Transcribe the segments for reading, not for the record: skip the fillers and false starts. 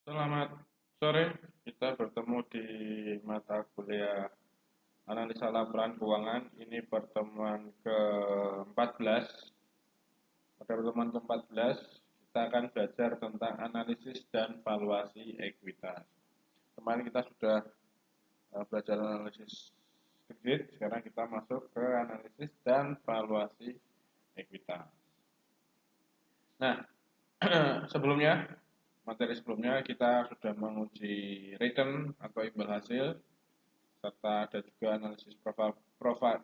Selamat sore, kita bertemu di mata kuliah analisa laporan keuangan. Ini pertemuan ke-14. Pada pertemuan ke-14, kita akan belajar tentang analisis dan valuasi ekuitas. Kemarin kita sudah belajar analisis kredit, sekarang kita masuk ke analisis dan valuasi ekuitas. Nah, sebelumnya, materi sebelumnya kita sudah menguji return atau imbal hasil, serta ada juga analisis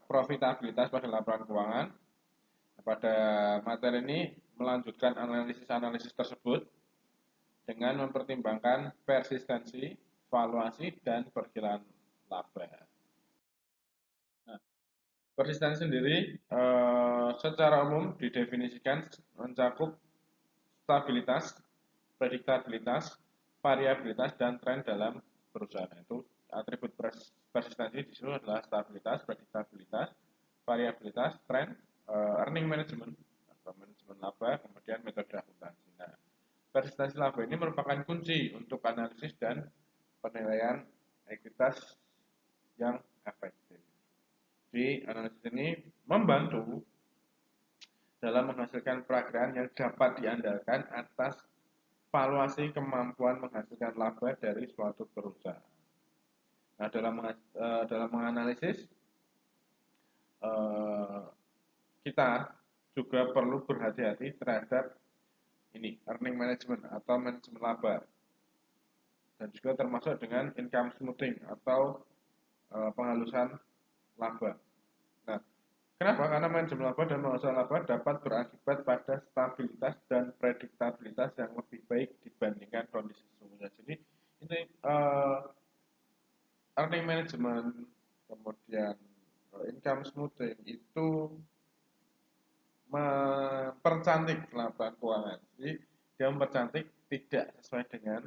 profitabilitas pada laporan keuangan. Pada materi ini melanjutkan analisis-analisis tersebut dengan mempertimbangkan persistensi, valuasi, dan perkiraan laba. Nah, persistensi sendiri secara umum didefinisikan mencakup stabilitas, prediktabilitas, variabilitas, dan tren dalam perusahaan. Itu atribut persistensi di sini adalah stabilitas, prediktabilitas, variabilitas, tren, earning management atau manajemen laba, kemudian metode akuntansi. Nah, persistensi laba ini merupakan kunci untuk analisis dan penilaian ekuitas yang efektif. Di analisis ini membantu dalam menghasilkan perakiraan yang dapat diandalkan atas valuasi kemampuan menghasilkan laba dari suatu perusahaan. Nah, dalam menganalisis kita juga perlu berhati-hati terhadap earning management atau manajemen laba, dan juga termasuk dengan income smoothing atau penghalusan laba. Nah, kenapa? Karena manajemen laba dan penghalusan laba dapat berakibat pada stabilitas dan prediktabilitas yang lebih baik dibandingkan kondisi sesungguhnya. Jadi ini earning management, kemudian income smoothing itu mempercantik laporan keuangan. Jadi dia mempercantik tidak sesuai dengan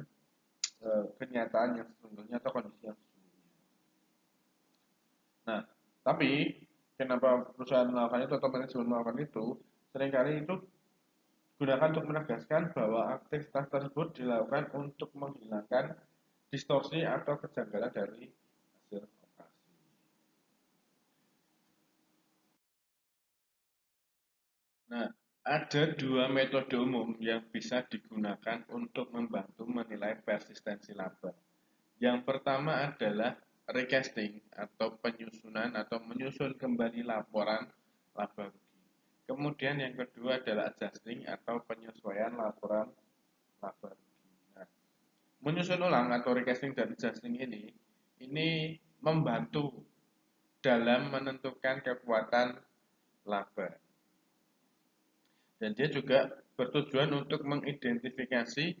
kenyataan yang sesungguhnya atau kondisi yang sesungguhnya. Nah, tapi kenapa perusahaan melakukan itu atau manajemen melakukan itu? Seringkali itu gunakan untuk menegaskan bahwa aktivitas tersebut dilakukan untuk menghilangkan distorsi atau kejanggalan dari hasil operasi. Nah, ada dua metode umum yang bisa digunakan untuk membantu menilai persistensi laba. Yang pertama adalah recasting atau penyusunan atau menyusun kembali laporan laba rugi. Kemudian yang kedua adalah adjusting atau penyesuaian laporan laba rugi. Nah, menyusun ulang atau recasting dan adjusting ini membantu dalam menentukan kekuatan laba. Dan dia juga bertujuan untuk mengidentifikasi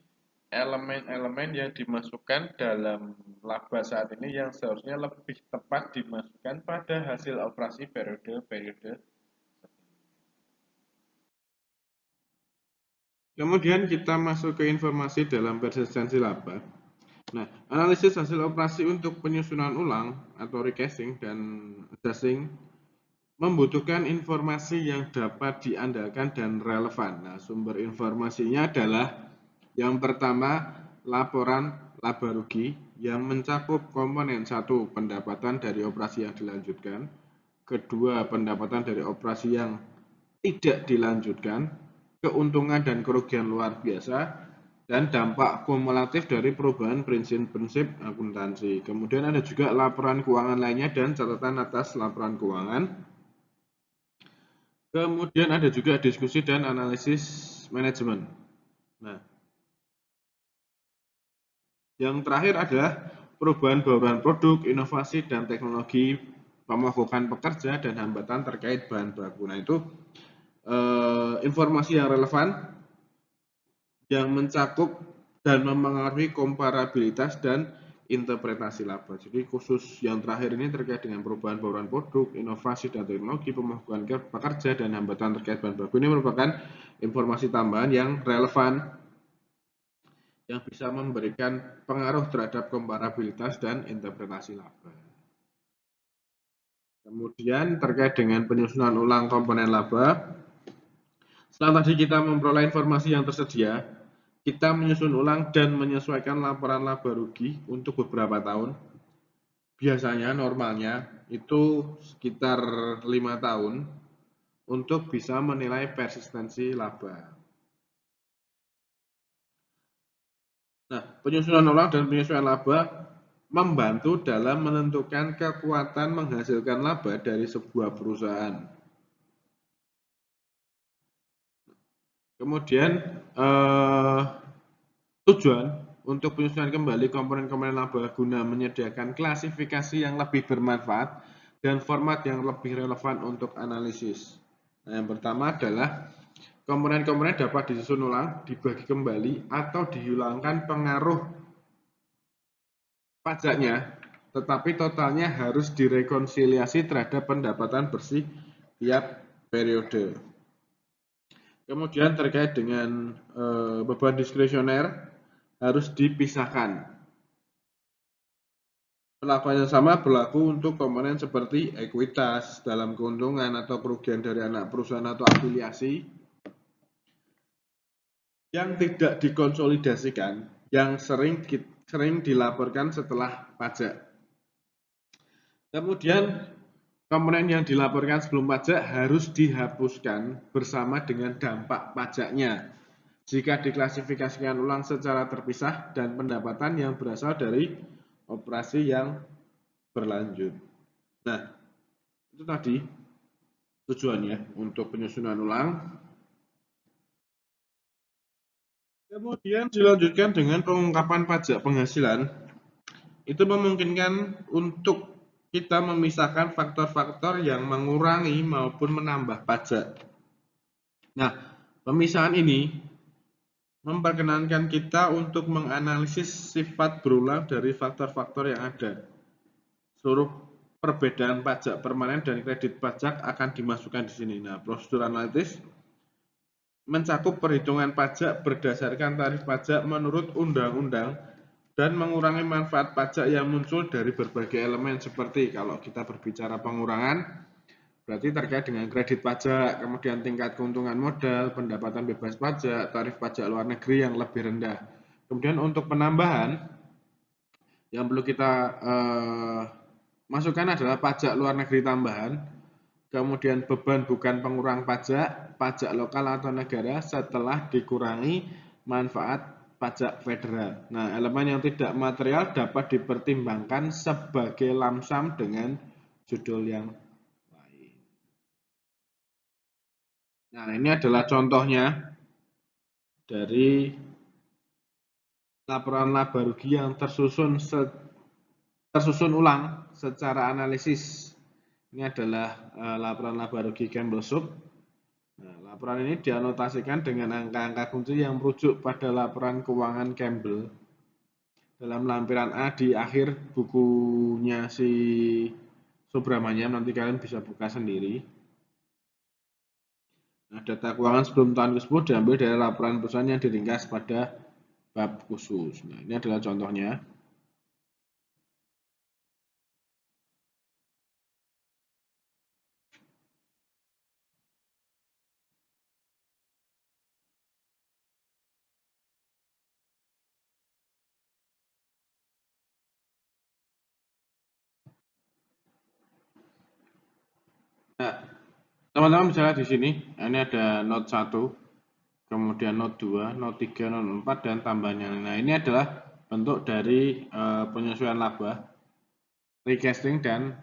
elemen-elemen yang dimasukkan dalam laba saat ini yang seharusnya lebih tepat dimasukkan pada hasil operasi periode-periode. Kemudian kita masuk ke informasi dalam persistensi laba. Nah, analisis hasil operasi untuk penyusunan ulang atau recasting dan adjusting membutuhkan informasi yang dapat diandalkan dan relevan. Nah, sumber informasinya adalah yang pertama, laporan laba rugi yang mencakup komponen satu, pendapatan dari operasi yang dilanjutkan, kedua, pendapatan dari operasi yang tidak dilanjutkan, keuntungan dan kerugian luar biasa, dan dampak kumulatif dari perubahan prinsip-prinsip akuntansi. Kemudian ada juga laporan keuangan lainnya dan catatan atas laporan keuangan. Kemudian ada juga diskusi dan analisis manajemen. Nah, yang terakhir adalah perubahan bauran produk, inovasi dan teknologi, pemogokan pekerja, dan hambatan terkait bahan baku. Nah, itu informasi yang relevan yang mencakup dan memengaruhi komparabilitas dan interpretasi laba. Jadi khusus yang terakhir ini terkait dengan perubahan bauran produk, inovasi dan teknologi, pemogokan pekerja, dan hambatan terkait bahan baku ini merupakan informasi tambahan yang relevan yang bisa memberikan pengaruh terhadap komparabilitas dan interpretasi laba. Kemudian terkait dengan penyusunan ulang komponen laba, setelah tadi kita memperoleh informasi yang tersedia, kita menyusun ulang dan menyesuaikan laporan laba rugi untuk beberapa tahun. Biasanya normalnya itu sekitar 5 tahun untuk bisa menilai persistensi laba. Nah, penyusunan ulang dan penyesuaian laba membantu dalam menentukan kekuatan menghasilkan laba dari sebuah perusahaan. Kemudian tujuan untuk penyusunan kembali komponen-komponen laba guna menyediakan klasifikasi yang lebih bermanfaat dan format yang lebih relevan untuk analisis. Nah, yang pertama adalah komponen-komponen dapat disusun ulang, dibagi kembali, atau dihilangkan pengaruh pajaknya, tetapi totalnya harus direkonsiliasi terhadap pendapatan bersih tiap periode. Kemudian terkait dengan beban diskresioner harus dipisahkan. Perlakuan yang sama berlaku untuk komponen seperti ekuitas dalam keuntungan atau kerugian dari anak perusahaan atau afiliasi yang tidak dikonsolidasikan, yang sering dilaporkan setelah pajak. Kemudian komponen yang dilaporkan sebelum pajak harus dihapuskan bersama dengan dampak pajaknya jika diklasifikasikan ulang secara terpisah dan pendapatan yang berasal dari operasi yang berlanjut. Nah, itu tadi tujuannya untuk penyusunan ulang. Kemudian dilanjutkan dengan pengungkapan pajak penghasilan. Itu memungkinkan untuk kita memisahkan faktor-faktor yang mengurangi maupun menambah pajak. Nah, pemisahan ini memperkenankan kita untuk menganalisis sifat berulang dari faktor-faktor yang ada. Seluruh perbedaan pajak permanen dan kredit pajak akan dimasukkan di sini. Nah, prosedur analitis mencakup perhitungan pajak berdasarkan tarif pajak menurut undang-undang dan mengurangi manfaat pajak yang muncul dari berbagai elemen seperti kalau kita berbicara pengurangan berarti terkait dengan kredit pajak, kemudian tingkat keuntungan modal, pendapatan bebas pajak, tarif pajak luar negeri yang lebih rendah. Kemudian untuk penambahan yang perlu kita masukkan adalah pajak luar negeri tambahan, kemudian beban bukan pengurang pajak, pajak lokal atau negara setelah dikurangi manfaat pajak federal. Nah, elemen yang tidak material dapat dipertimbangkan sebagai lamsam dengan judul yang lain. Nah, ini adalah contohnya dari laporan laba rugi yang tersusun ulang secara analisis. Ini adalah laporan laba rugi Campbell Soup. Nah, laporan ini dianotasikan dengan angka-angka kunci yang merujuk pada laporan keuangan Campbell dalam lampiran A di akhir bukunya si Subramanyam. Nanti kalian bisa buka sendiri. Nah, data keuangan sebelum tahun tersebut diambil dari laporan perusahaan yang diringkas pada bab khusus. Nah, ini adalah contohnya. Nah, teman-teman bisa lihat di sini, ini ada note 1, kemudian note 2, note 3, note 4, dan tambahnya. Nah, ini adalah bentuk dari penyesuaian laba, recasting, dan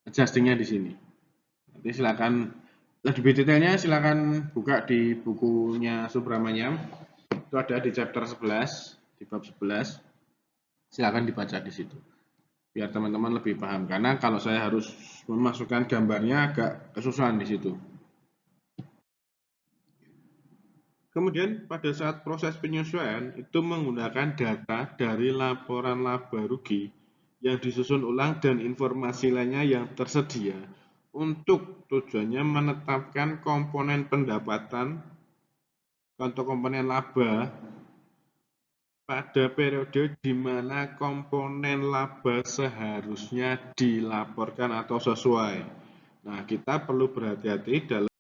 adjustingnya di sini. Nanti silakan lebih detailnya silakan buka di bukunya Subramanyam. Itu ada di chapter 11, di bab 11. Silakan dibaca di situ. Biar teman-teman lebih paham, karena kalau saya harus memasukkan gambarnya agak kesusahan di situ. Kemudian pada saat proses penyesuaian itu menggunakan data dari laporan laba rugi yang disusun ulang dan informasi lainnya yang tersedia untuk tujuannya menetapkan komponen pendapatan atau komponen laba pada periode di mana komponen laba seharusnya dilaporkan atau sesuai. Nah, kita perlu berhati-hati dalam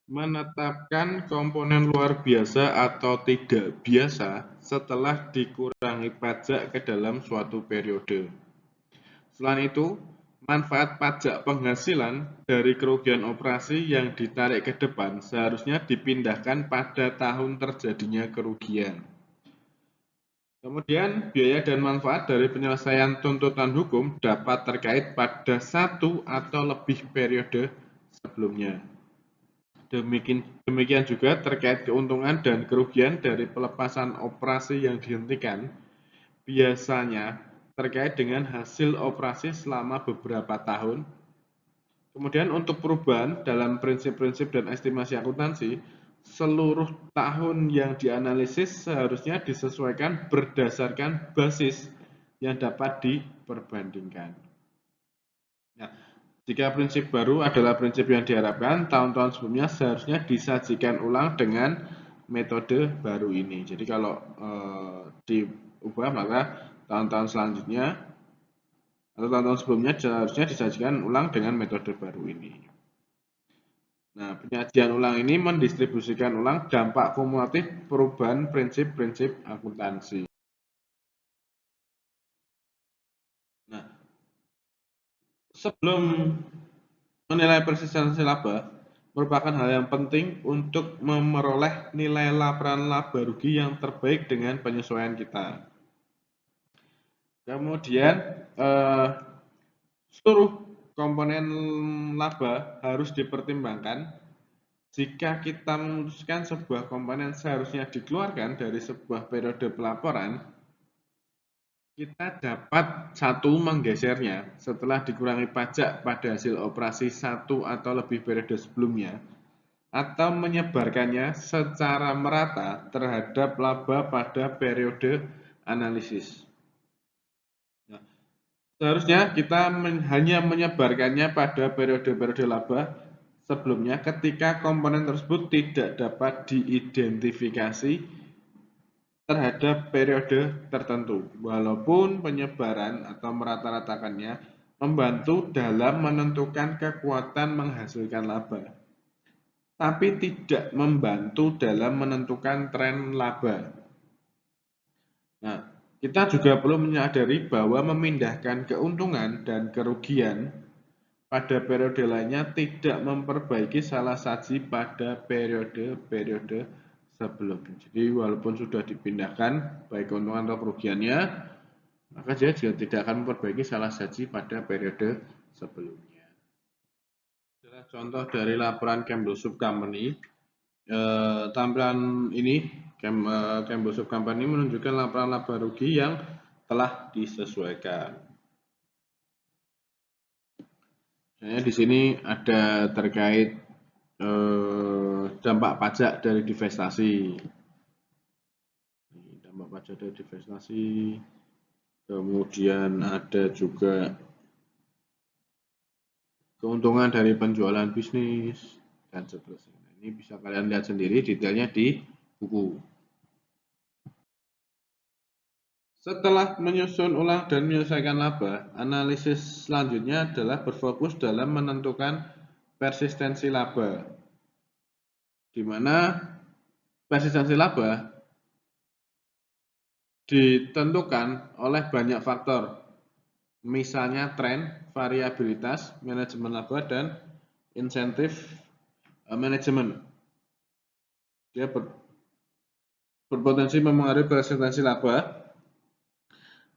menetapkan komponen luar biasa atau tidak biasa setelah dikurangi pajak ke dalam suatu periode. Selain itu, manfaat pajak penghasilan dari kerugian operasi yang ditarik ke depan seharusnya dipindahkan pada tahun terjadinya kerugian. Kemudian, biaya dan manfaat dari penyelesaian tuntutan hukum dapat terkait pada satu atau lebih periode sebelumnya. Demikian juga terkait keuntungan dan kerugian dari pelepasan operasi yang dihentikan, biasanya terkait dengan hasil operasi selama beberapa tahun. Kemudian untuk perubahan dalam prinsip-prinsip dan estimasi akuntansi, seluruh tahun yang dianalisis seharusnya disesuaikan berdasarkan basis yang dapat diperbandingkan. Nah, jika prinsip baru adalah prinsip yang diharapkan, tahun-tahun sebelumnya seharusnya disajikan ulang dengan metode baru ini. Jadi kalau diubah maka tahun-tahun selanjutnya atau tahun-tahun sebelumnya seharusnya disajikan ulang dengan metode baru ini. Nah, penyajian ulang ini mendistribusikan ulang dampak kumulatif perubahan prinsip-prinsip akuntansi. Nah, sebelum menilai persistensi laba merupakan hal yang penting untuk memperoleh nilai laporan laba rugi yang terbaik dengan penyesuaian kita. Kemudian seluruh komponen laba harus dipertimbangkan. Jika kita memutuskan sebuah komponen seharusnya dikeluarkan dari sebuah periode pelaporan, kita dapat satu menggesernya setelah dikurangi pajak pada hasil operasi satu atau lebih periode sebelumnya, atau menyebarkannya secara merata terhadap laba pada periode analisis. Nah, seharusnya kita hanya menyebarkannya pada periode-periode laba sebelumnya ketika komponen tersebut tidak dapat diidentifikasi terhadap periode tertentu, walaupun penyebaran atau merata-ratakannya membantu dalam menentukan kekuatan menghasilkan laba, tapi tidak membantu dalam menentukan tren laba. Nah, kita juga perlu menyadari bahwa memindahkan keuntungan dan kerugian pada periode lainnya tidak memperbaiki salah saji pada periode-periode sebelumnya. Jadi walaupun sudah dipindahkan baik keuntungan atau kerugiannya, maka dia juga tidak akan memperbaiki salah saji pada periode sebelumnya. Adalah contoh dari laporan Campbell Soup Company. Tampilan ini Campbell Soup Company menunjukkan laporan laba rugi yang telah disesuaikan. Misalnya di sini ada terkait dampak pajak dari divestasi. Dampak pajak dari divestasi. Kemudian ada juga keuntungan dari penjualan bisnis dan seterusnya. Ini bisa kalian lihat sendiri detailnya di buku. Setelah menyusun ulang dan menyelesaikan laba, analisis selanjutnya adalah berfokus dalam menentukan persistensi laba, di mana persistensi laba ditentukan oleh banyak faktor, misalnya tren, variabilitas, manajemen laba, dan insentif manajemen. Dia berpotensi mempengaruhi persistensi laba.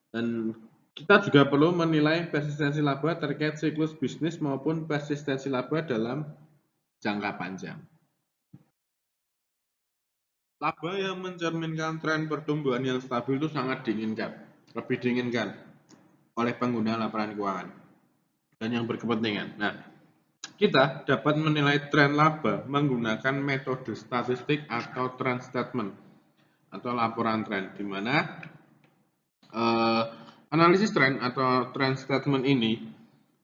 Dan kita juga perlu menilai persistensi laba terkait siklus bisnis maupun persistensi laba dalam jangka panjang. Laba yang mencerminkan tren pertumbuhan yang stabil itu sangat diinginkan, lebih diinginkan oleh pengguna laporan keuangan dan yang berkepentingan. Nah, kita dapat menilai tren laba menggunakan metode statistik atau trend statement atau laporan tren, di mana analisis tren atau trend statement ini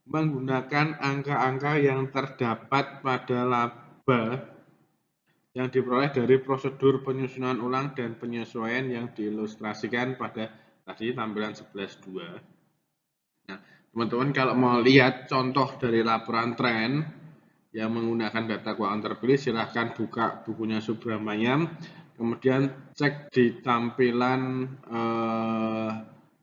menggunakan angka-angka yang terdapat pada laba yang diperoleh dari prosedur penyusunan ulang dan penyesuaian yang diilustrasikan pada tadi tampilan 11.2. Nah, teman-teman kalau mau lihat contoh dari laporan tren yang menggunakan data keuangan terpilih silahkan buka bukunya Subramanian, kemudian cek di tampilan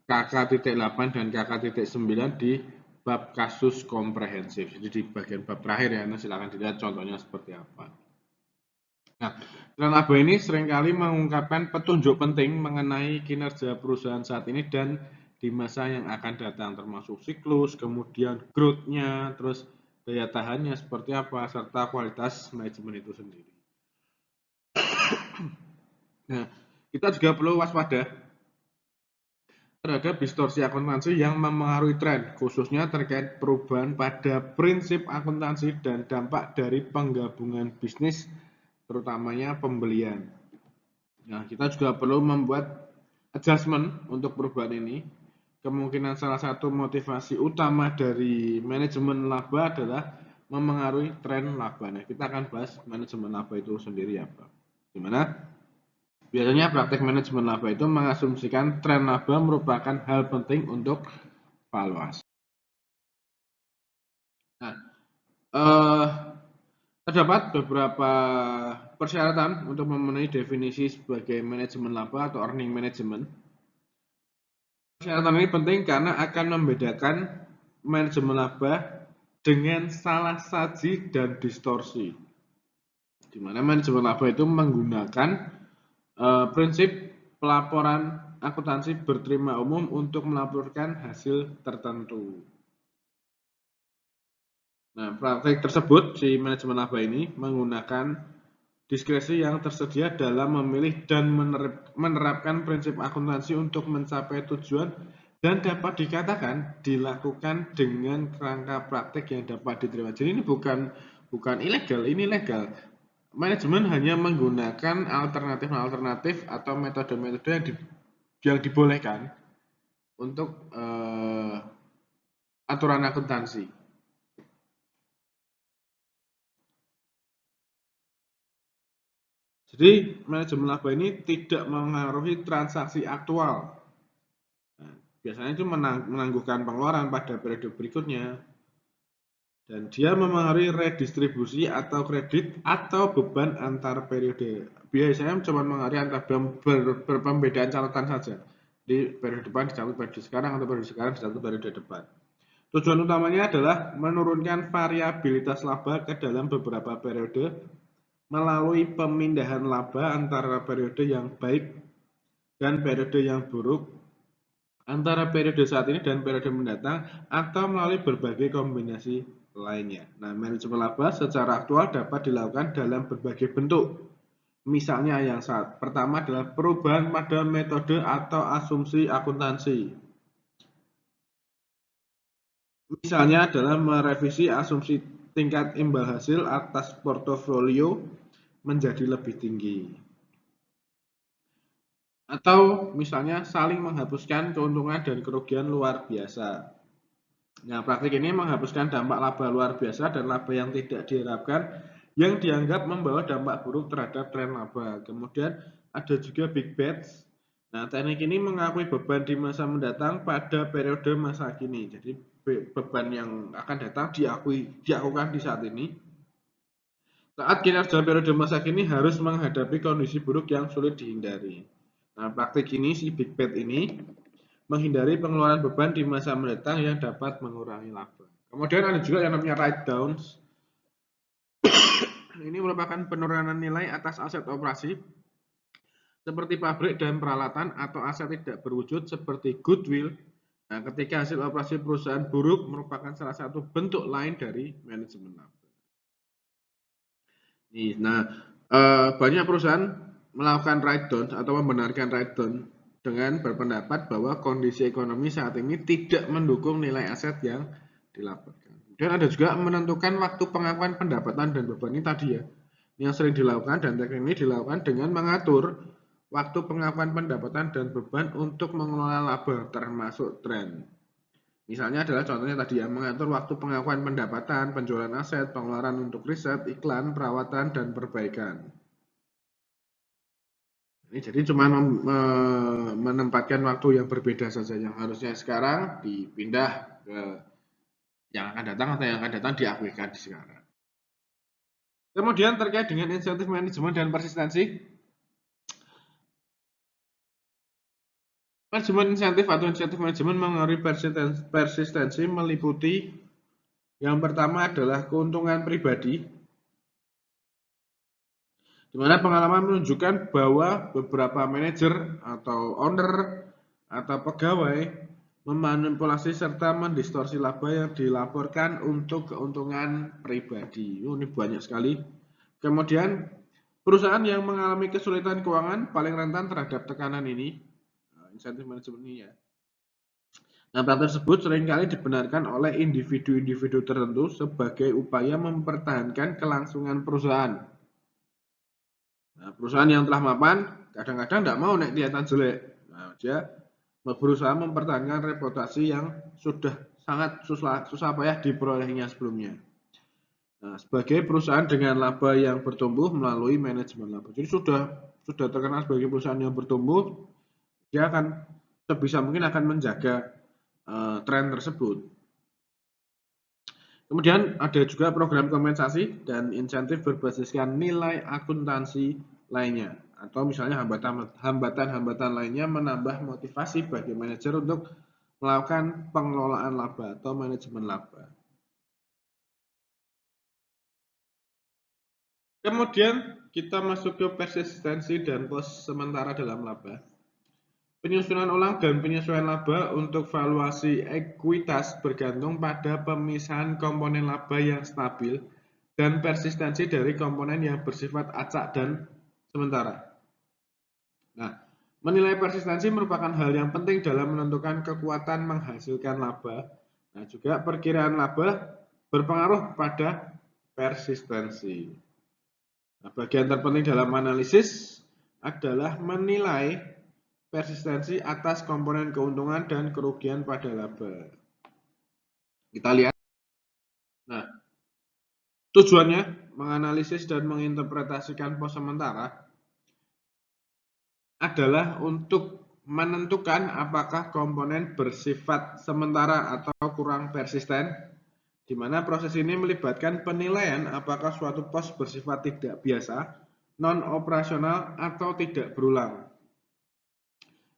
KK.8 dan KK.9 di bab kasus komprehensif. Jadi di bagian bab terakhir ya, silahkan dilihat contohnya seperti apa. Nah, tren laba ini seringkali mengungkapkan petunjuk penting mengenai kinerja perusahaan saat ini dan di masa yang akan datang, termasuk siklus, kemudian growth-nya, terus daya tahannya seperti apa, serta kualitas manajemen itu sendiri. Nah, kita juga perlu waspada terhadap distorsi akuntansi yang mempengaruhi tren, khususnya terkait perubahan pada prinsip akuntansi dan dampak dari penggabungan bisnis, terutamanya pembelian. Nah, kita juga perlu membuat adjustment untuk perubahan ini. Kemungkinan salah satu motivasi utama dari manajemen laba adalah memengaruhi tren laba. Nah, kita akan bahas manajemen laba itu sendiri apa. Dimana biasanya praktek manajemen laba itu mengasumsikan tren laba merupakan hal penting untuk valuasi. Nah, terdapat beberapa persyaratan untuk memenuhi definisi sebagai manajemen laba atau earning management. Persyaratan ini penting karena akan membedakan manajemen laba dengan salah saji dan distorsi. Di mana manajemen laba itu menggunakan prinsip pelaporan akuntansi berterima umum untuk melaporkan hasil tertentu. Nah, praktik tersebut si manajemen laba ini menggunakan diskresi yang tersedia dalam memilih dan menerapkan prinsip akuntansi untuk mencapai tujuan dan dapat dikatakan dilakukan dengan kerangka praktik yang dapat diterima. Jadi ini bukan ilegal, ini legal. Manajemen hanya menggunakan alternatif atau metode-metode yang dibolehkan untuk aturan akuntansi. Jadi manajemen laba ini tidak mengaruhi transaksi aktual. Nah, biasanya itu menangguhkan pengeluaran pada periode berikutnya. Dan dia memengaruhi redistribusi atau kredit atau beban antar periode. Biasanya cuma mengaruhi antar berbeda catatan saja. Di periode depan dicatat periode sekarang atau periode sekarang dicatat periode depan. Tujuan utamanya adalah menurunkan variabilitas laba ke dalam beberapa periode melalui pemindahan laba antara periode yang baik dan periode yang buruk, antara periode saat ini dan periode mendatang, atau melalui berbagai kombinasi lainnya. Nah, manajemen laba secara aktual dapat dilakukan dalam berbagai bentuk. Misalnya yang pertama adalah perubahan pada metode atau asumsi akuntansi. Misalnya adalah merevisi asumsi tingkat imbal hasil atas portofolio menjadi lebih tinggi. Atau misalnya saling menghapuskan keuntungan dan kerugian luar biasa. Nah, praktik ini menghapuskan dampak laba luar biasa dan laba yang tidak diharapkan yang dianggap membawa dampak buruk terhadap tren laba. Kemudian ada juga big bets. Nah, teknik ini mengakui beban di masa mendatang pada periode masa kini. Jadi beban yang akan datang diakukan di saat ini. Saat kinerja periode masa kini harus menghadapi kondisi buruk yang sulit dihindari. Nah, praktik ini, si big bet ini, menghindari pengeluaran beban di masa mendatang yang dapat mengurangi laba. Kemudian ada juga yang namanya write downs. Ini merupakan penurunan nilai atas aset operasi, seperti pabrik dan peralatan, atau aset tidak berwujud seperti goodwill. Nah, ketika hasil operasi perusahaan buruk merupakan salah satu bentuk lain dari manajemen laba. Nah, banyak perusahaan melakukan write down atau membenarkan write down dengan berpendapat bahwa kondisi ekonomi saat ini tidak mendukung nilai aset yang dilaporkan. Dan ada juga menentukan waktu pengakuan pendapatan dan beban ini tadi ya, yang sering dilakukan dan teknik ini dilakukan dengan mengatur waktu pengakuan pendapatan dan beban untuk mengelola laba termasuk tren. Misalnya adalah contohnya tadi yang mengatur waktu pengakuan pendapatan, penjualan aset, pengeluaran untuk riset, iklan, perawatan, dan perbaikan. Ini jadi cuma menempatkan waktu yang berbeda saja, yang harusnya sekarang dipindah ke yang akan datang atau yang akan datang diakuikan di sekarang. Kemudian terkait dengan insentif manajemen dan persistensi. Manajemen insentif atau insentif manajemen mengaruhi persistensi meliputi yang pertama adalah keuntungan pribadi, di mana pengalaman menunjukkan bahwa beberapa manajer atau owner atau pegawai memanipulasi serta mendistorsi laba yang dilaporkan untuk keuntungan pribadi. Ini banyak sekali. Kemudian perusahaan yang mengalami kesulitan keuangan paling rentan terhadap tekanan ini, insentif manajemen ini ya. Nah, hal tersebut seringkali dibenarkan oleh individu-individu tertentu sebagai upaya mempertahankan kelangsungan perusahaan. Nah, perusahaan yang telah mapan kadang-kadang tidak mau naik kelihatan jelek. Nah, dia berusaha mempertahankan reputasi yang sudah sangat susah payah diperolehnya sebelumnya. Nah, sebagai perusahaan dengan laba yang bertumbuh melalui manajemen laba. Jadi sudah terkenal sebagai perusahaan yang bertumbuh, dia akan sebisa mungkin akan menjaga tren tersebut. Kemudian ada juga program kompensasi dan insentif berbasiskan nilai akuntansi lainnya, atau misalnya hambatan-hambatan lainnya menambah motivasi bagi manajer untuk melakukan pengelolaan laba atau manajemen laba. Kemudian kita masuk ke persistensi dan pos sementara dalam laba. Penyusunan ulang dan penyesuaian laba untuk valuasi ekuitas bergantung pada pemisahan komponen laba yang stabil dan persistensi dari komponen yang bersifat acak dan sementara. Nah, menilai persistensi merupakan hal yang penting dalam menentukan kekuatan menghasilkan laba. Nah, juga perkiraan laba berpengaruh pada persistensi. Nah, bagian terpenting dalam analisis adalah menilai persistensi atas komponen keuntungan dan kerugian pada laba. Kita lihat. Nah, tujuannya menganalisis dan menginterpretasikan pos sementara adalah untuk menentukan apakah komponen bersifat sementara atau kurang persisten, di mana proses ini melibatkan penilaian apakah suatu pos bersifat tidak biasa, non-operasional, atau tidak berulang.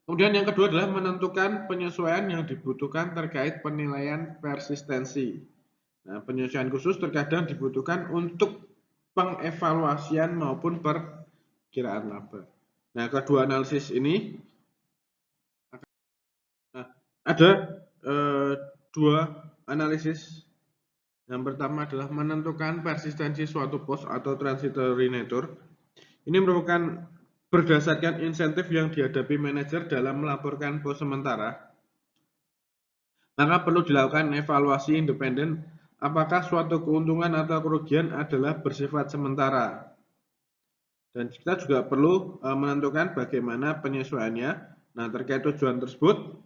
Kemudian yang kedua adalah menentukan penyesuaian yang dibutuhkan terkait penilaian persistensi. Nah, penyesuaian khusus terkadang dibutuhkan untuk pengevaluasian maupun perkiraan laba. Nah, kedua analisis ini ada dua analisis. Yang pertama adalah menentukan persistensi suatu pos atau transitory nature. Ini merupakan berdasarkan insentif yang dihadapi manajer dalam melaporkan pos sementara, maka perlu dilakukan evaluasi independen apakah suatu keuntungan atau kerugian adalah bersifat sementara. Dan kita juga perlu menentukan bagaimana penyesuaiannya. Nah, terkait tujuan tersebut,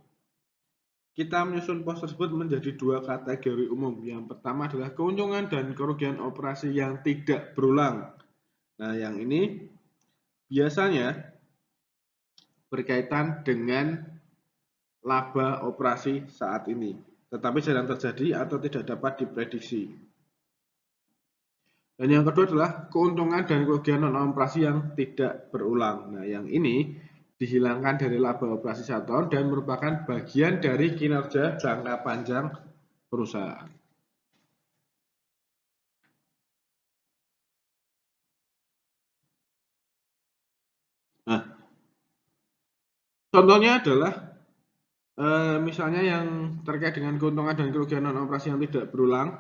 kita menyusun pos tersebut menjadi dua kategori umum. Yang pertama adalah keuntungan dan kerugian operasi yang tidak berulang. Nah, yang ini biasanya berkaitan dengan laba operasi saat ini, tetapi jarang terjadi atau tidak dapat diprediksi. Dan yang kedua adalah keuntungan dan kerugian non-operasi yang tidak berulang. Nah, yang ini dihilangkan dari laba operasi 1 tahun dan merupakan bagian dari kinerja jangka panjang perusahaan. Nah, contohnya adalah misalnya yang terkait dengan keuntungan dan kerugian non-operasi yang tidak berulang,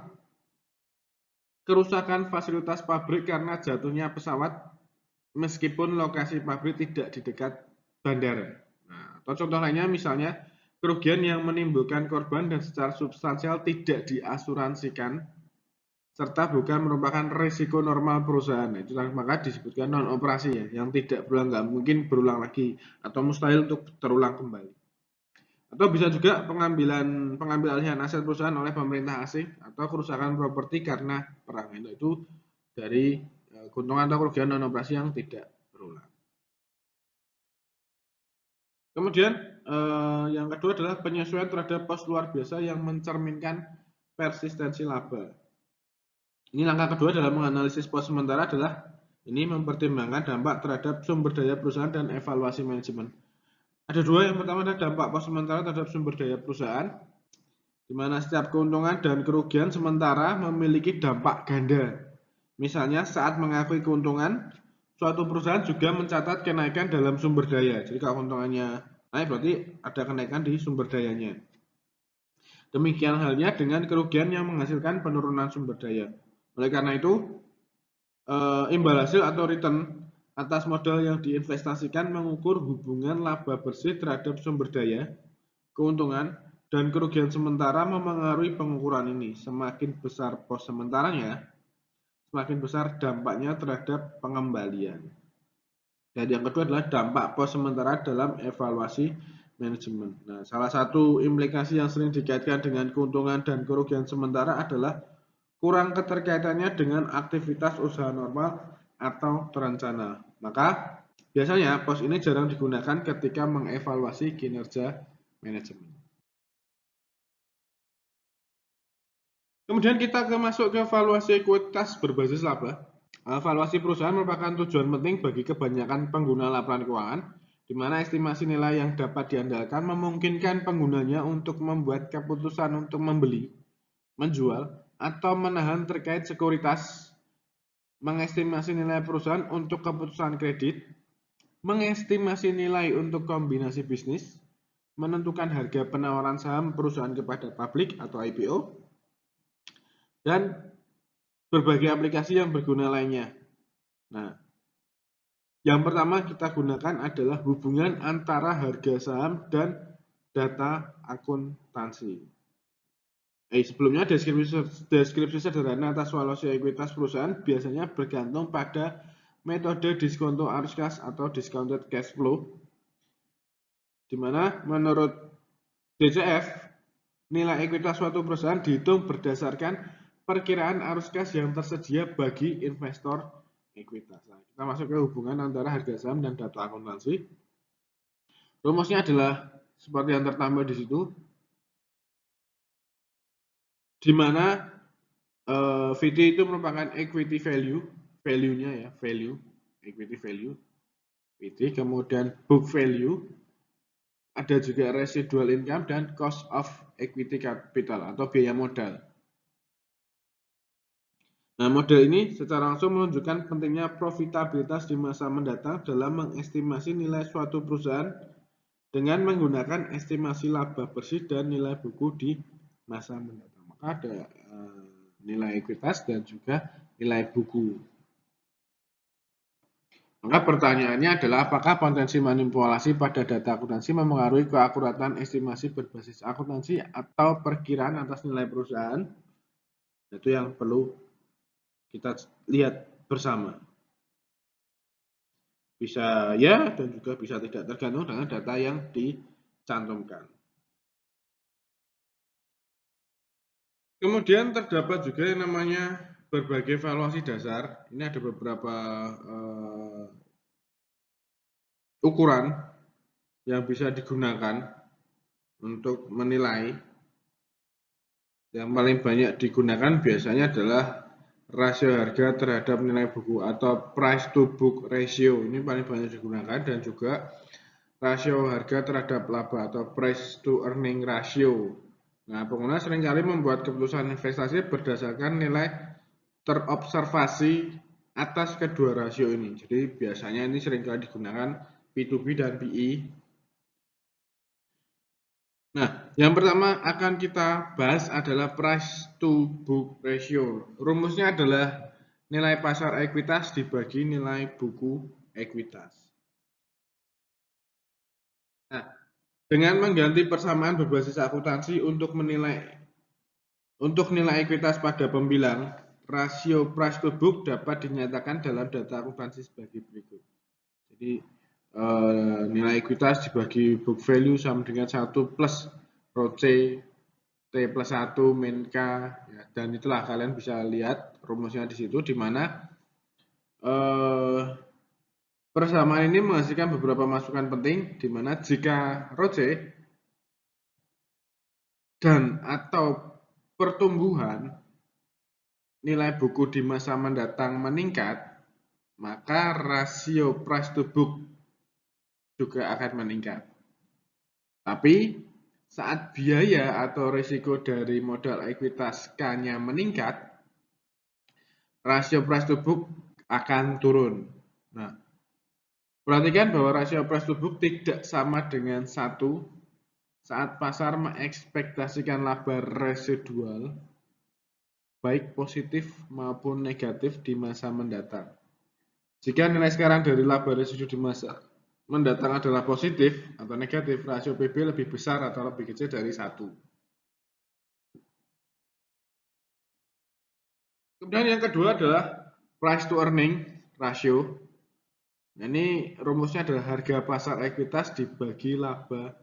kerusakan fasilitas pabrik karena jatuhnya pesawat meskipun lokasi pabrik tidak di dekat bandara. Nah, atau contoh lainnya misalnya kerugian yang menimbulkan korban dan secara substansial tidak diasuransikan serta bukan merupakan risiko normal perusahaan. Itu maka disebutkan non operasi ya, yang tidak berulang, nggak mungkin berulang lagi atau mustahil untuk terulang kembali. Atau bisa juga pengambil alihan aset perusahaan oleh pemerintah asing atau kerusakan properti karena perang. Itu dari keuntungan atau kerugian non operasi yang tidak berulang. Kemudian yang kedua adalah penyesuaian terhadap pos luar biasa yang mencerminkan persistensi laba. Ini langkah kedua dalam menganalisis pos sementara adalah ini mempertimbangkan dampak terhadap sumber daya perusahaan dan evaluasi manajemen. Ada dua, yang pertama adalah dampak pos sementara terhadap sumber daya perusahaan, di mana setiap keuntungan dan kerugian sementara memiliki dampak ganda. Misalnya saat mengakui keuntungan, suatu perusahaan juga mencatat kenaikan dalam sumber daya. Jadi kalau keuntungannya naik berarti ada kenaikan di sumber dayanya. Demikian halnya dengan kerugian yang menghasilkan penurunan sumber daya. Oleh karena itu, imbal hasil atau return atas modal yang diinvestasikan mengukur hubungan laba bersih terhadap sumber daya, keuntungan, dan kerugian sementara memengaruhi pengukuran ini. Semakin besar pos sementaranya, semakin besar dampaknya terhadap pengembalian. Dan yang kedua adalah dampak pos sementara dalam evaluasi manajemen. Nah, salah satu implikasi yang sering dikaitkan dengan keuntungan dan kerugian sementara adalah kurang keterkaitannya dengan aktivitas usaha normal atau terencana. Maka biasanya pos ini jarang digunakan ketika mengevaluasi kinerja manajemen. Kemudian kita masuk ke evaluasi ekuitas berbasis laba. Evaluasi perusahaan merupakan tujuan penting bagi kebanyakan pengguna laporan keuangan, di mana estimasi nilai yang dapat diandalkan memungkinkan penggunanya untuk membuat keputusan untuk membeli, menjual, atau menahan terkait sekuritas, mengestimasi nilai perusahaan untuk keputusan kredit, mengestimasi nilai untuk kombinasi bisnis, menentukan harga penawaran saham perusahaan kepada publik atau IPO, dan berbagai aplikasi yang berguna lainnya. Nah, yang pertama kita gunakan adalah hubungan antara harga saham dan data akuntansi. Sebelumnya deskripsi sederhana atas valuasi ekuitas perusahaan biasanya bergantung pada metode diskonto arus kas atau discounted cash flow, di mana menurut DCF nilai ekuitas suatu perusahaan dihitung berdasarkan perkiraan arus kas yang tersedia bagi investor ekuitas. Nah, kita masuk ke hubungan antara harga saham dan data akuntansi. Rumusnya adalah seperti yang tertambah di situ, di mana VT itu merupakan equity value, value-nya ya, value, equity value, VT, kemudian book value, ada juga residual income dan cost of equity capital atau biaya modal. Nah, model ini secara langsung menunjukkan pentingnya profitabilitas di masa mendatang dalam mengestimasi nilai suatu perusahaan dengan menggunakan estimasi laba bersih dan nilai buku di masa mendatang. Maka ada nilai ekuitas dan juga nilai buku. Maka pertanyaannya adalah apakah potensi manipulasi pada data akuntansi memengaruhi keakuratan estimasi berbasis akuntansi atau perkiraan atas nilai perusahaan? Itu yang perlu kita lihat bersama. Bisa ya dan juga bisa tidak, tergantung dengan data yang dicantumkan. Kemudian terdapat juga yang namanya berbagai valuasi dasar. Ini ada beberapa ukuran yang bisa digunakan untuk menilai. Yang paling banyak digunakan biasanya adalah rasio harga terhadap nilai buku atau price to book ratio. Ini paling banyak digunakan, dan juga rasio harga terhadap laba atau price to earning ratio. Nah, pengguna seringkali membuat keputusan investasi berdasarkan nilai terobservasi atas kedua rasio ini. Jadi biasanya ini seringkali digunakan P2B dan PE. Nah, yang pertama akan kita bahas adalah price to book ratio. Rumusnya adalah nilai pasar ekuitas dibagi nilai buku ekuitas. Nah, dengan mengganti persamaan berbasis akuntansi untuk nilai ekuitas pada pembilang, rasio price to book dapat dinyatakan dalam data akuntansi sebagai berikut. Jadi nilai ekuitas dibagi book value sama dengan 1 plus ROCE T plus 1 min K, ya, dan itulah kalian bisa lihat rumusnya di situ, di mana persamaan ini menghasilkan beberapa masukan penting, di mana jika ROCE dan atau pertumbuhan nilai buku di masa mendatang meningkat, maka rasio price to book juga akan meningkat. Tapi saat biaya atau risiko dari modal ekuitas K-nya meningkat, rasio price to book akan turun. Nah, perhatikan bahwa rasio price to book tidak sama dengan 1 saat pasar mengekspektasikan laba residual baik positif maupun negatif di masa mendatang. Jika nilai sekarang dari laba residu di masa mendatang adalah positif atau negatif, rasio PB lebih besar atau lebih kecil dari 1. Kemudian yang kedua adalah price to earning ratio. Nah, ini rumusnya adalah harga pasar ekuitas dibagi laba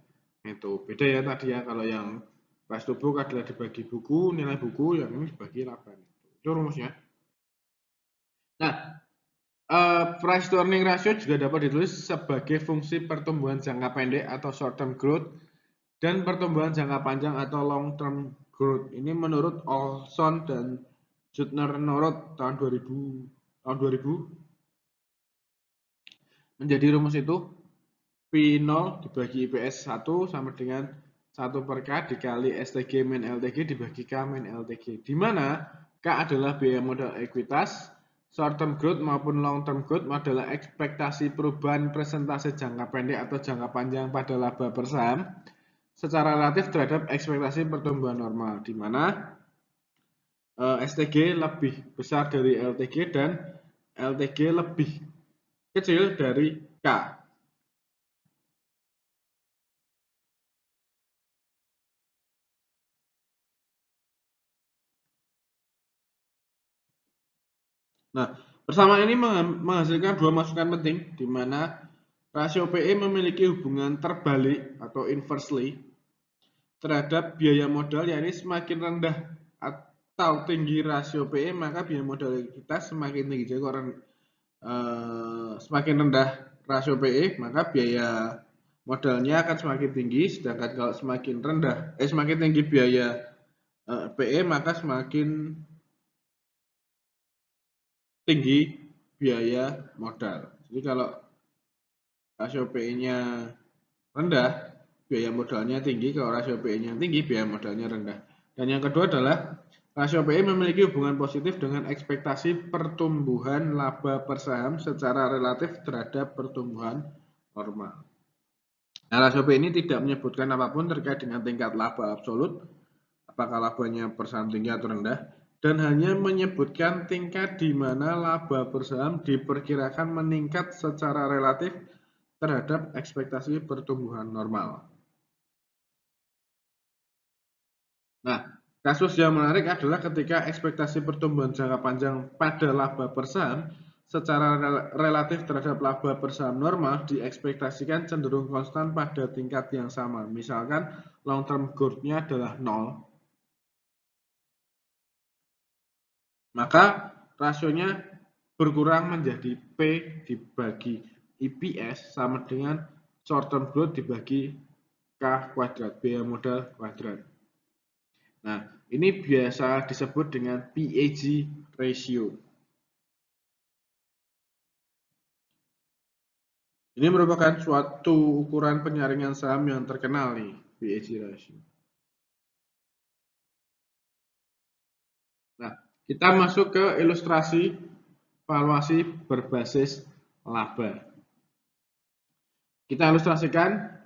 neto. Beda ya tadi ya, kalau yang price to book adalah dibagi buku, nilai buku, yang ini dibagi laba neto. Itu rumusnya. Nah, price to earning ratio juga dapat ditulis sebagai fungsi pertumbuhan jangka pendek atau short term growth dan pertumbuhan jangka panjang atau long term growth. Ini menurut Olson dan Zuttner-Norod tahun 2000 menjadi rumus itu P0 dibagi IPS 1 sama dengan 1 per K dikali STG min LTG dibagi K min LTG, di mana K adalah biaya modal ekuitas, short term growth maupun long term growth adalah ekspektasi perubahan presentase jangka pendek atau jangka panjang pada laba per saham secara relatif terhadap ekspektasi pertumbuhan normal, di mana STG lebih besar dari LTG dan LTG lebih kecil dari K. Nah, persamaan ini menghasilkan dua masukan penting, di mana rasio PE memiliki hubungan terbalik atau inversely terhadap biaya modal, yakni semakin rendah atau tinggi rasio PE maka biaya modal kita semakin tinggi. Jadi kalau semakin rendah rasio PE maka biaya modalnya akan semakin tinggi, sedangkan kalau semakin tinggi biaya PE maka semakin tinggi biaya modal. Jadi kalau rasio PE-nya rendah, biaya modalnya tinggi. Kalau rasio PE-nya tinggi, biaya modalnya rendah. Dan yang kedua adalah rasio PE memiliki hubungan positif dengan ekspektasi pertumbuhan laba per saham secara relatif terhadap pertumbuhan normal. Nah, rasio PE ini tidak menyebutkan apapun terkait dengan tingkat laba absolut, apakah labanya per saham tinggi atau rendah, dan hanya menyebutkan tingkat di mana laba per saham diperkirakan meningkat secara relatif terhadap ekspektasi pertumbuhan normal. Nah, kasus yang menarik adalah ketika ekspektasi pertumbuhan jangka panjang pada laba per saham secara relatif terhadap laba per saham normal diekspektasikan cenderung konstan pada tingkat yang sama. Misalkan long term growth-nya adalah 0, maka rasionya berkurang menjadi P dibagi IPS sama dengan short term growth dibagi K kuadrat, biaya modal kuadrat. Nah, ini biasa disebut dengan PAG ratio. Ini merupakan suatu ukuran penyaringan saham yang terkenal nih, PAG ratio. Nah, kita masuk ke ilustrasi valuasi berbasis laba. Kita ilustrasikan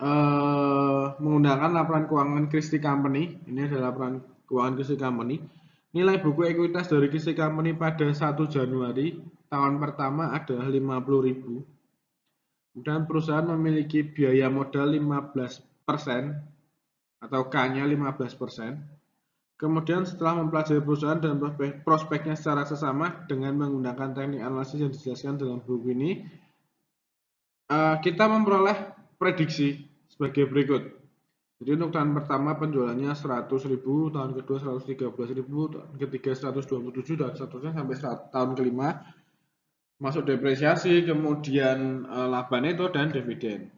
menggunakan laporan keuangan Christie Company. Ini adalah laporan keuangan Christie Company. Nilai buku ekuitas dari Christie Company pada 1 Januari tahun pertama adalah 50.000. Kemudian perusahaan memiliki biaya modal 15% atau K-nya 15%. Kemudian setelah mempelajari perusahaan dan prospeknya secara sesama dengan menggunakan teknik analisis yang dijelaskan dalam buku ini, kita memperoleh prediksi sebagai berikut. Jadi untuk tahun pertama penjualannya 100.000, tahun kedua 113.000, tahun ketiga 127 dan seterusnya sampai tahun kelima masuk depresiasi, kemudian laba neto dan dividen.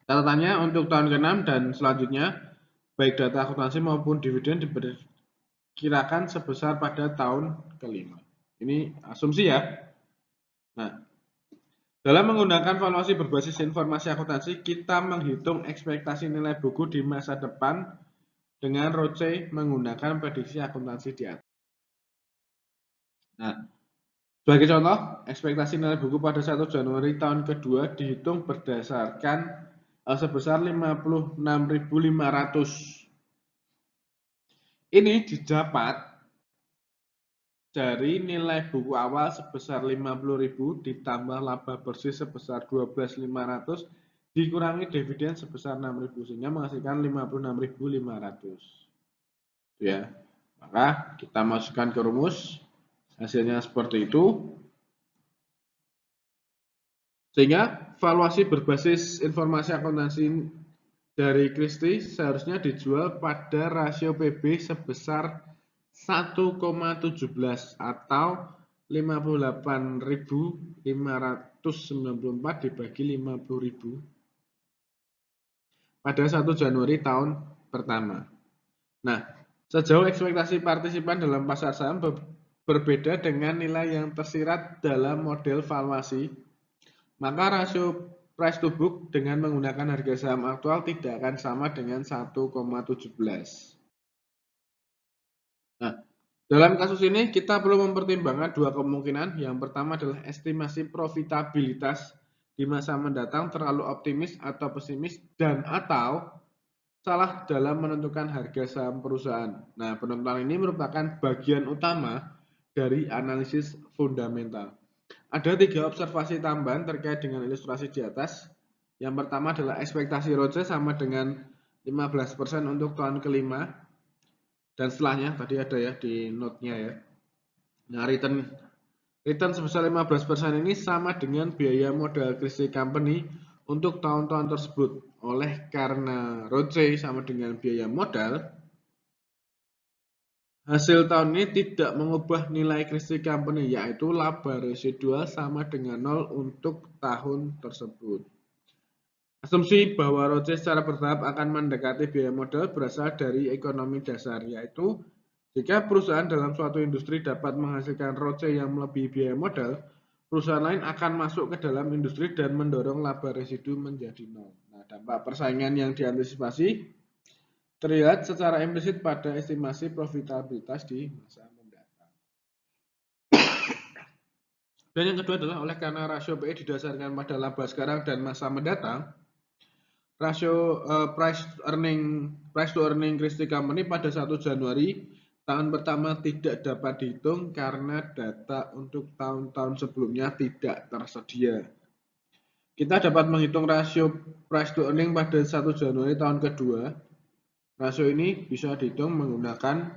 Catatannya untuk tahun ke-6 dan selanjutnya baik data akuntansi maupun dividen diperkirakan sebesar pada tahun kelima. Ini asumsi ya. Nah, dalam menggunakan valuasi berbasis informasi akuntansi, kita menghitung ekspektasi nilai buku di masa depan dengan ROCE menggunakan prediksi akuntansi di atas. Nah, sebagai contoh, ekspektasi nilai buku pada 1 Januari tahun kedua dihitung berdasarkan sebesar 56.500. Ini didapat dari nilai buku awal sebesar 50.000 ditambah laba bersih sebesar 12.500 dikurangi dividen sebesar 6.000 sehingga menghasilkan 56.500. Ya. Maka kita masukkan ke rumus, hasilnya seperti itu. Sehingga valuasi berbasis informasi akuntansi dari Christie seharusnya dijual pada rasio PB sebesar 1,17 atau 58.594 dibagi 50.000 pada 1 Januari tahun pertama. Nah, sejauh ekspektasi partisipan dalam pasar saham berbeda dengan nilai yang tersirat dalam model valuasi, maka rasio price to book dengan menggunakan harga saham aktual tidak akan sama dengan 1,17. Nah, dalam kasus ini kita perlu mempertimbangkan dua kemungkinan. Yang pertama adalah estimasi profitabilitas di masa mendatang terlalu optimis atau pesimis dan atau salah dalam menentukan harga saham perusahaan. Nah, penentuan ini merupakan bagian utama dari analisis fundamental. Ada 3 observasi tambahan terkait dengan ilustrasi di atas. Yang pertama adalah ekspektasi ROCE sama dengan 15% untuk tahun kelima. Dan setelahnya, tadi ada ya di note-nya ya. Nah, return sebesar 15% ini sama dengan biaya modal Christie Company untuk tahun-tahun tersebut. Oleh karena ROCE sama dengan biaya modal, hasil tahun ini tidak mengubah nilai Christie Company, yaitu laba residual sama dengan 0 untuk tahun tersebut. Asumsi bahwa ROCE secara bertahap akan mendekati biaya modal berasal dari ekonomi dasar, yaitu jika perusahaan dalam suatu industri dapat menghasilkan ROCE yang melebihi biaya modal, perusahaan lain akan masuk ke dalam industri dan mendorong laba residu menjadi 0. Nah, dampak persaingan yang diantisipasi terlihat secara implisit pada estimasi profitabilitas di masa mendatang. Dan yang kedua adalah oleh karena rasio PE didasarkan pada laba sekarang dan masa mendatang, rasio price to earning Christie Company pada 1 Januari tahun pertama tidak dapat dihitung karena data untuk tahun-tahun sebelumnya tidak tersedia. Kita dapat menghitung rasio price to earning pada 1 Januari tahun kedua. Rasio ini bisa dihitung menggunakan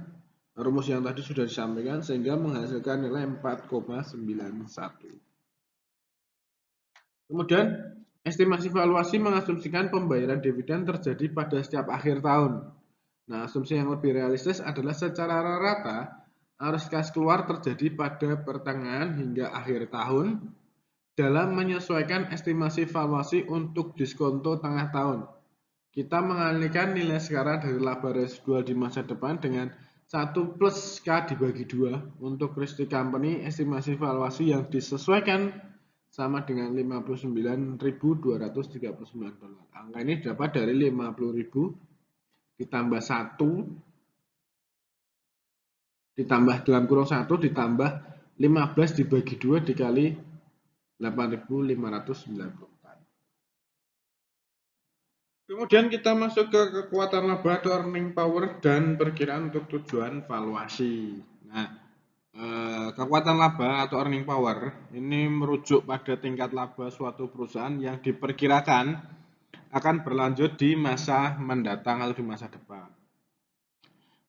rumus yang tadi sudah disampaikan sehingga menghasilkan nilai 4,91. Kemudian estimasi valuasi mengasumsikan pembayaran dividen terjadi pada setiap akhir tahun. Nah, asumsi yang lebih realistis adalah secara rata arus kas keluar terjadi pada pertengahan hingga akhir tahun dalam menyesuaikan estimasi valuasi untuk diskonto tengah tahun. Kita mengalihkan nilai sekarang dari laba residual di masa depan dengan 1 plus K dibagi 2 untuk Christie Company estimasi valuasi yang disesuaikan sama dengan 59.239 dolar. Angka ini dapat dari 50.000 ditambah 1 ditambah dalam kurung 1 ditambah 15 dibagi 2 dikali 8.594. Kemudian kita masuk ke kekuatan laba atau earning power dan perkiraan untuk tujuan valuasi. Nah, kekuatan laba atau earning power ini merujuk pada tingkat laba suatu perusahaan yang diperkirakan akan berlanjut di masa mendatang atau di masa depan.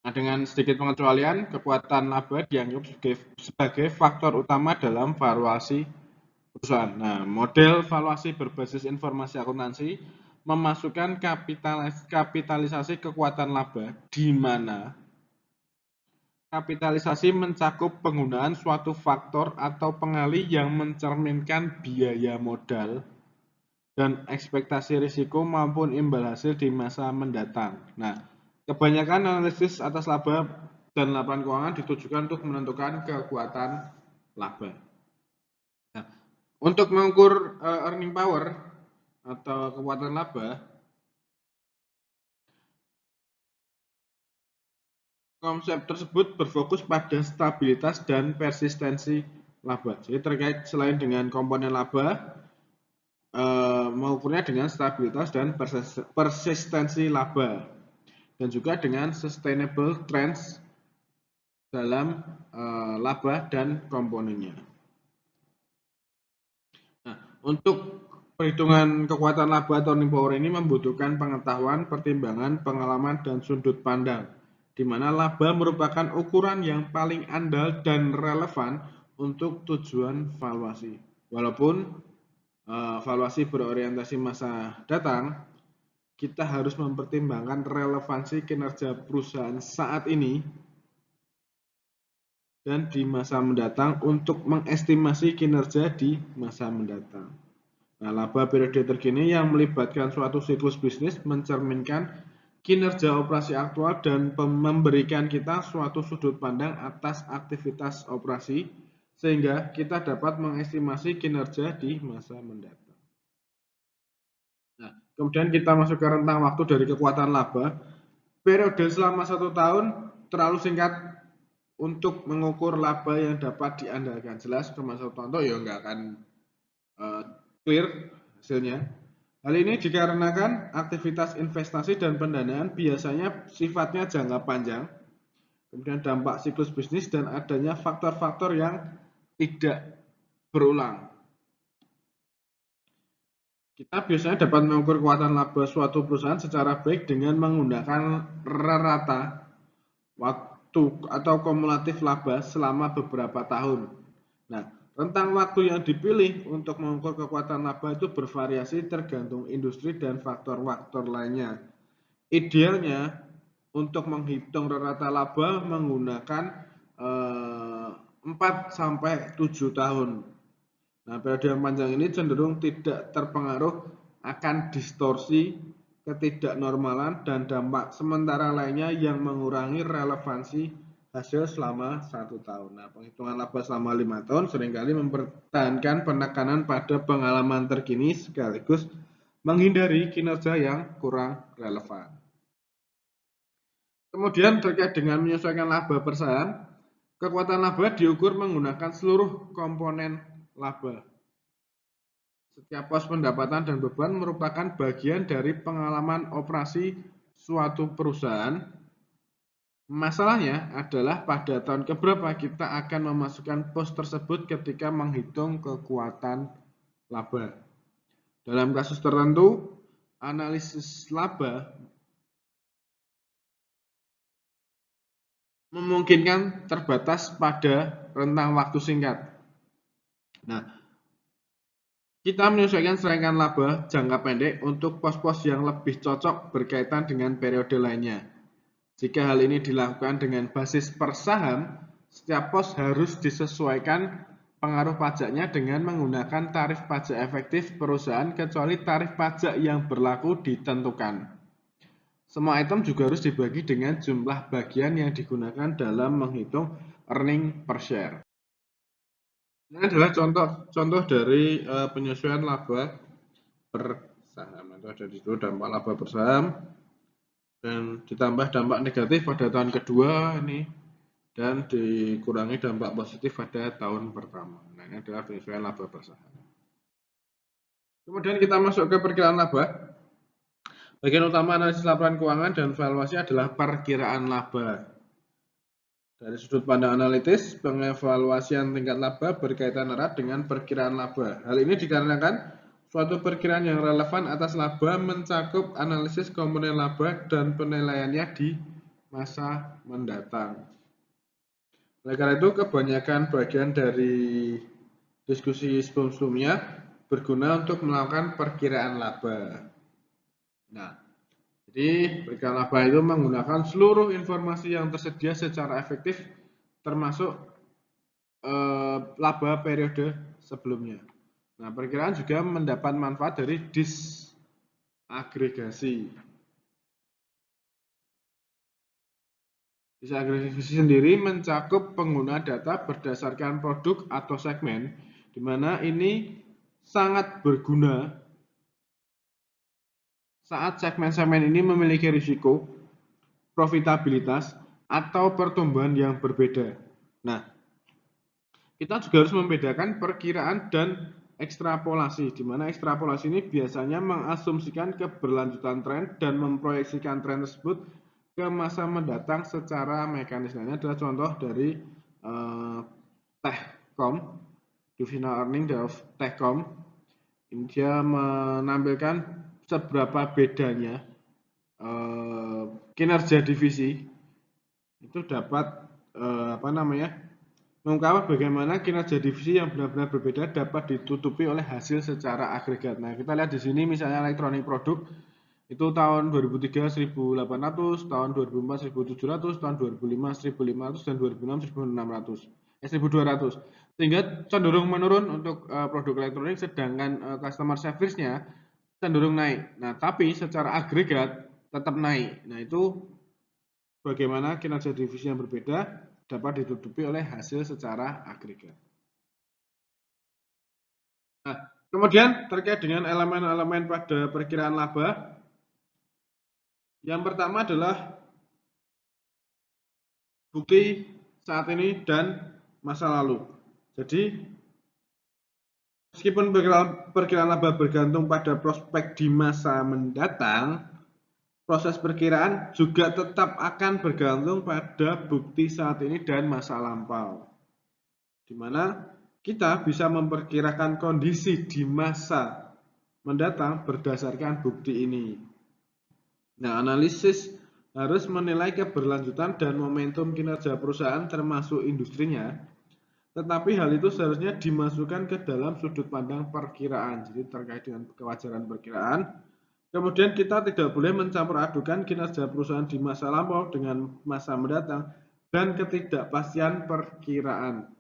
Nah, dengan sedikit pengecualian, kekuatan laba dianggap sebagai faktor utama dalam valuasi perusahaan. Nah, model valuasi berbasis informasi akuntansi memasukkan kapitalisasi kekuatan laba di mana kapitalisasi mencakup penggunaan suatu faktor atau pengali yang mencerminkan biaya modal dan ekspektasi risiko maupun imbal hasil di masa mendatang. Nah, kebanyakan analisis atas laba dan laporan keuangan ditujukan untuk menentukan kekuatan laba. Nah, untuk mengukur earning power atau kekuatan laba, konsep tersebut berfokus pada stabilitas dan persistensi laba. Jadi terkait selain dengan komponen laba, mengukurnya dengan stabilitas dan persistensi laba, dan juga dengan sustainable trends dalam laba dan komponennya. Nah, untuk perhitungan kekuatan laba atau earning power ini membutuhkan pengetahuan, pertimbangan, pengalaman, dan sudut pandang, di mana laba merupakan ukuran yang paling andal dan relevan untuk tujuan valuasi. Walaupun valuasi berorientasi masa datang, kita harus mempertimbangkan relevansi kinerja perusahaan saat ini dan di masa mendatang untuk mengestimasi kinerja di masa mendatang. Nah, laba periode terkini yang melibatkan suatu siklus bisnis mencerminkan kinerja operasi aktual dan memberikan kita suatu sudut pandang atas aktivitas operasi sehingga kita dapat mengestimasi kinerja di masa mendatang. Nah, kemudian kita masuk ke rentang waktu dari kekuatan laba. Periode selama 1 tahun terlalu singkat untuk mengukur laba yang dapat diandalkan. Jelas cuma 1 tahun ya nggak akan clear hasilnya. Hal ini dikarenakan aktivitas investasi dan pendanaan biasanya sifatnya jangka panjang, kemudian dampak siklus bisnis dan adanya faktor-faktor yang tidak berulang. Kita biasanya dapat mengukur kekuatan laba suatu perusahaan secara baik dengan menggunakan rata waktu atau kumulatif laba selama beberapa tahun. Nah, rentang waktu yang dipilih untuk mengukur kekuatan laba itu bervariasi tergantung industri dan faktor-faktor lainnya. Idealnya untuk menghitung rata laba menggunakan 4 sampai 7 tahun. Nah, periode yang panjang ini cenderung tidak terpengaruh akan distorsi, ketidaknormalan, dan dampak sementara lainnya yang mengurangi relevansi hasil selama 1 tahun. Nah, penghitungan laba selama 5 tahun seringkali mempertahankan penekanan pada pengalaman terkini sekaligus menghindari kinerja yang kurang relevan. Kemudian terkait dengan menyesuaikan laba per saham, kekuatan laba diukur menggunakan seluruh komponen laba. Setiap pos pendapatan dan beban merupakan bagian dari pengalaman operasi suatu perusahaan. Masalahnya adalah pada tahun keberapa kita akan memasukkan pos tersebut ketika menghitung kekuatan laba. Dalam kasus tertentu, analisis laba memungkinkan terbatas pada rentang waktu singkat. Nah, kita menyesuaikan serangkaian laba jangka pendek untuk pos-pos yang lebih cocok berkaitan dengan periode lainnya. Jika hal ini dilakukan dengan basis per saham, setiap pos harus disesuaikan pengaruh pajaknya dengan menggunakan tarif pajak efektif perusahaan kecuali tarif pajak yang berlaku ditentukan. Semua item juga harus dibagi dengan jumlah bagian yang digunakan dalam menghitung earning per share. Ini adalah contoh dari penyesuaian laba per saham. Itu ada di situ dampak laba per saham dan ditambah dampak negatif pada tahun kedua ini dan dikurangi dampak positif pada tahun pertama. Nah, ini adalah penyesuaian laba per saham. Kemudian kita masuk ke perkiraan laba. Bagian utama analisis laporan keuangan dan valuasi adalah perkiraan laba. Dari sudut pandang analitis, pengevaluasian tingkat laba berkaitan erat dengan perkiraan laba. Hal ini dikarenakan suatu perkiraan yang relevan atas laba mencakup analisis komponen laba dan penilaiannya di masa mendatang. Oleh karena itu, kebanyakan bagian dari diskusi sebelum-sebelumnya berguna untuk melakukan perkiraan laba. Nah, jadi perkiraan laba itu menggunakan seluruh informasi yang tersedia secara efektif termasuk laba periode sebelumnya. Nah, perkiraan juga mendapat manfaat dari disagregasi. Disaggregasi sendiri mencakup pengguna data berdasarkan produk atau segmen, di mana ini sangat berguna saat segmen-segmen ini memiliki risiko, profitabilitas, atau pertumbuhan yang berbeda. Nah, kita juga harus membedakan perkiraan dan ekstrapolasi, di mana ekstrapolasi ini biasanya mengasumsikan keberlanjutan tren dan memproyeksikan tren tersebut ke masa mendatang secara mekanis. Ini adalah contoh dari Techcom, divisional earning of Techcom. Ini dia menampilkan seberapa bedanya kinerja divisi itu dapat mengungkapkan bagaimana kinerja divisi yang benar-benar berbeda dapat ditutupi oleh hasil secara agregat. Nah, kita lihat di sini misalnya elektronik produk itu tahun 2003 1.800, tahun 2004 1.700, tahun 2005 1.500 dan 2006 1.200. Sehingga cenderung menurun untuk produk elektronik, sedangkan customer service-nya cenderung naik. Nah, tapi secara agregat tetap naik. Nah, itu bagaimana kinerja divisi yang berbeda dapat ditutupi oleh hasil secara agregat. Nah, kemudian terkait dengan elemen-elemen pada perkiraan laba, yang pertama adalah bukti saat ini dan masa lalu. Jadi, meskipun perkiraan laba bergantung pada prospek di masa mendatang, proses perkiraan juga tetap akan bergantung pada bukti saat ini dan masa lampau, di mana kita bisa memperkirakan kondisi di masa mendatang berdasarkan bukti ini. Nah, analisis harus menilai keberlanjutan dan momentum kinerja perusahaan termasuk industrinya, tetapi hal itu seharusnya dimasukkan ke dalam sudut pandang perkiraan, jadi terkait dengan kewajaran perkiraan. Kemudian kita tidak boleh mencampur adukan kinerja perusahaan di masa lampau dengan masa mendatang dan ketidakpastian perkiraan.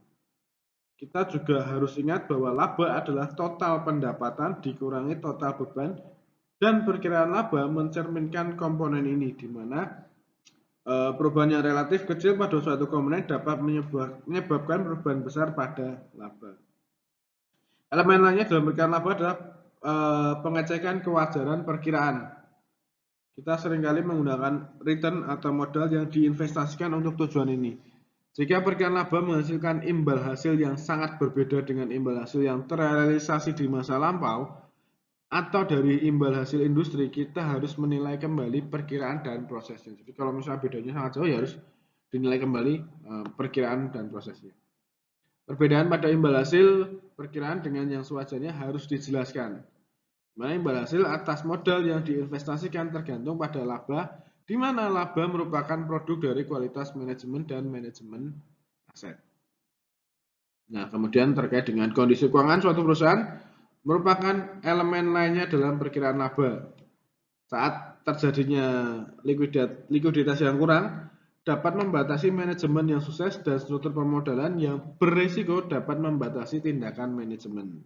Kita juga harus ingat bahwa laba adalah total pendapatan dikurangi total beban, dan perkiraan laba mencerminkan komponen ini, di mana perubahan yang relatif kecil pada suatu komponen dapat menyebabkan perubahan besar pada laba. Elemen lainnya dalam perkiraan laba adalah pengecekan kewajaran perkiraan. Kita seringkali menggunakan return atau modal yang diinvestasikan untuk tujuan ini. Jika perkiraan laba menghasilkan imbal hasil yang sangat berbeda dengan imbal hasil yang terrealisasi di masa lampau atau dari imbal hasil industri, kita harus menilai kembali perkiraan dan prosesnya. Jadi kalau misalnya bedanya sangat jauh, ya harus dinilai kembali perkiraan dan prosesnya. Perbedaan pada imbal hasil perkiraan dengan yang sewajarnya harus dijelaskan. Mana imbal hasil atas modal yang diinvestasikan tergantung pada laba, di mana laba merupakan produk dari kualitas manajemen dan manajemen aset. Nah, kemudian terkait dengan kondisi keuangan suatu perusahaan merupakan elemen lainnya dalam perkiraan laba. Saat terjadinya likuiditas yang kurang, dapat membatasi manajemen yang sukses dan struktur pemodalan yang berisiko dapat membatasi tindakan manajemen.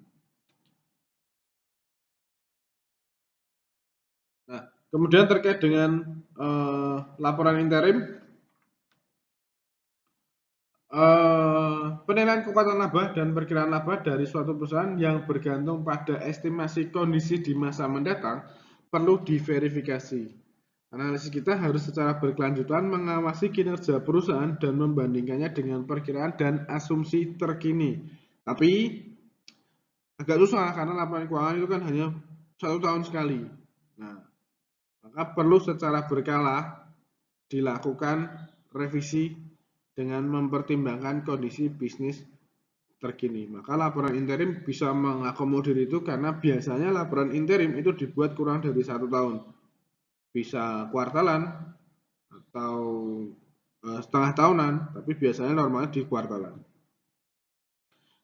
Nah, kemudian terkait dengan laporan interim, penilaian kekuatan laba dan perkiraan laba dari suatu perusahaan yang bergantung pada estimasi kondisi di masa mendatang perlu diverifikasi. Analisis kita harus secara berkelanjutan mengawasi kinerja perusahaan dan membandingkannya dengan perkiraan dan asumsi terkini. Tapi agak susah karena laporan keuangan itu kan hanya 1 tahun sekali. Nah, maka perlu secara berkala dilakukan revisi dengan mempertimbangkan kondisi bisnis terkini. Maka laporan interim bisa mengakomodir itu karena biasanya laporan interim itu dibuat kurang dari 1 tahun. Bisa kuartalan atau setengah tahunan, tapi biasanya normalnya di kuartalan.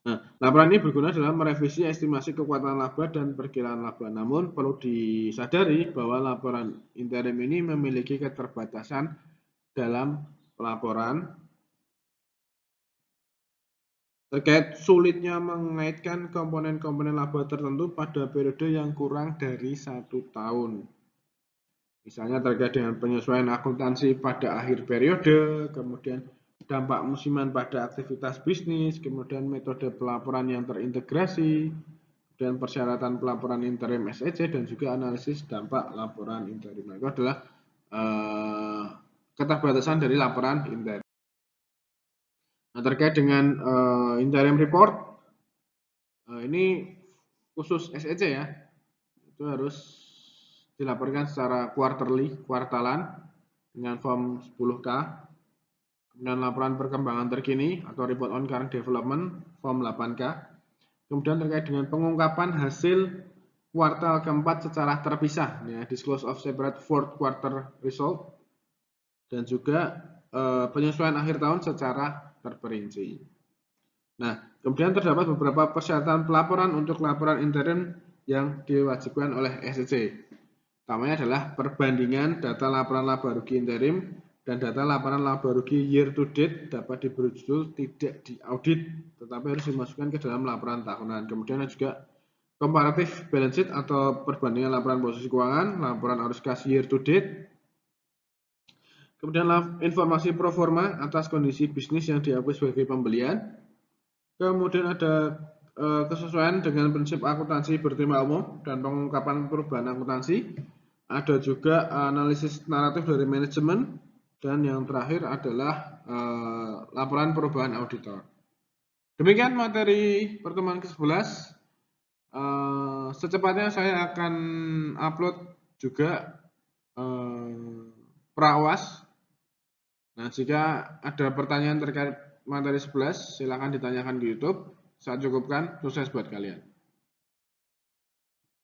Nah, laporan ini berguna dalam merevisi estimasi kekuatan laba dan perkiraan laba. Namun perlu disadari bahwa laporan interim ini memiliki keterbatasan dalam pelaporan terkait sulitnya mengaitkan komponen-komponen laba tertentu pada periode yang kurang dari 1 tahun. Misalnya terkait dengan penyesuaian akuntansi pada akhir periode, kemudian dampak musiman pada aktivitas bisnis, kemudian metode pelaporan yang terintegrasi, dan persyaratan pelaporan interim SEC, dan juga analisis dampak laporan interim. Itu adalah keterbatasan dari laporan interim. Nah, terkait dengan interim report, ini khusus SEC ya, itu harus dilaporkan secara quarterly, kuartalan, dengan form 10K, kemudian laporan perkembangan terkini atau report on current development, form 8K, kemudian terkait dengan pengungkapan hasil kuartal keempat secara terpisah, ya, disclose of separate fourth quarter result, dan juga penyesuaian akhir tahun secara terperinci. Nah, kemudian terdapat beberapa persyaratan pelaporan untuk laporan interim yang diwajibkan oleh SEC. Utamanya adalah perbandingan data laporan laba rugi interim dan data laporan laba rugi year to date dapat diberi judul tidak diaudit, tetapi harus dimasukkan ke dalam laporan tahunan. Kemudian juga comparative balance sheet atau perbandingan laporan posisi keuangan, laporan arus kas year to date. Kemudian informasi pro forma atas kondisi bisnis yang diakui sebagai pembelian. Kemudian ada kesesuaian dengan prinsip akuntansi bertema umum dan pengungkapan perubahan akuntansi. Ada juga analisis naratif dari manajemen, dan yang terakhir adalah laporan perubahan auditor. Demikian materi pertemuan ke-11. Secepatnya saya akan upload juga pra-UAS. Nah, jika ada pertanyaan terkait materi 11, silakan ditanyakan di YouTube. Saya cukupkan, sukses buat kalian.